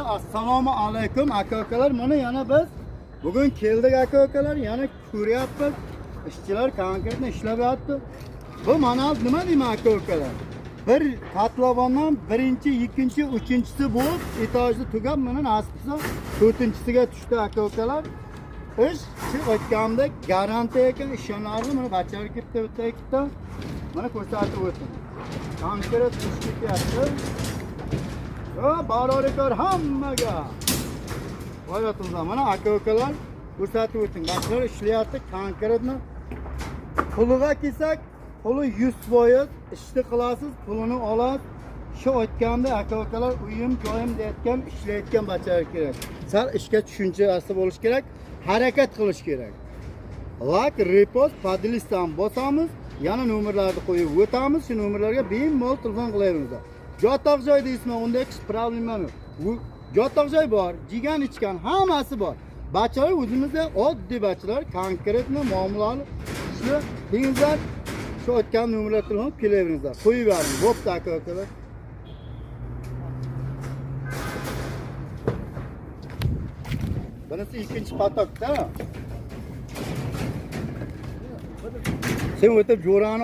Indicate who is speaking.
Speaker 1: Assalomu alaykum aka-ukalar. Mana yana biz bugun keldik aka-ukalar. Yana ko'ryapmiz. Ishchilar konkretni ishlayapti. Bu mana nima deyman aka-ukalar? Bir katlavondan birinchi, ikkinchi, uchinchisi bo'lib, etajni tugab, mana nasibsa to'rtinchisiga tushdi aka-ukalar. Ish shu aytgandek garantiya ekan, ishonarli. Mana bachalar ketdi, o'tda ikkita. Mana ko'rsatib o'tdim. Konkret ish ketyapti. Barorekor hammaga. Voyatımda mana aka-ukalar ko'rsatib o'ting. Bachalar ishlayapti, konkretni. Puliga kelsak, puli 100% ishni qilasiz, pulini olasiz. Shu aytganda aka-ukalar uyim, joyim deyotgan, ishlayotgan bachalar kerak. Sal ishga tushunchasi bo'lish kerak, harakat qilish kerak. Like, repost, podlistam bosamiz, yana nomerlarni qo'yib o'tamiz. Shu nomerlarga bemalol telefon qilaveramiz. Jotoq joy deysizmi, unda hech problema yo'q. Jotoq joy bor, jigan ichgan hammasi bor. Bachalar o'zimizda oddiy bachalar, konkretni muomalali ishlar. Dengizlar shu aytgan nomerlar telefon kelaveringizlar. Qo'yib bering. Bo'pti aka-ukalar. Bunisi ikkinchi patokda. Sen o'tib jo'rani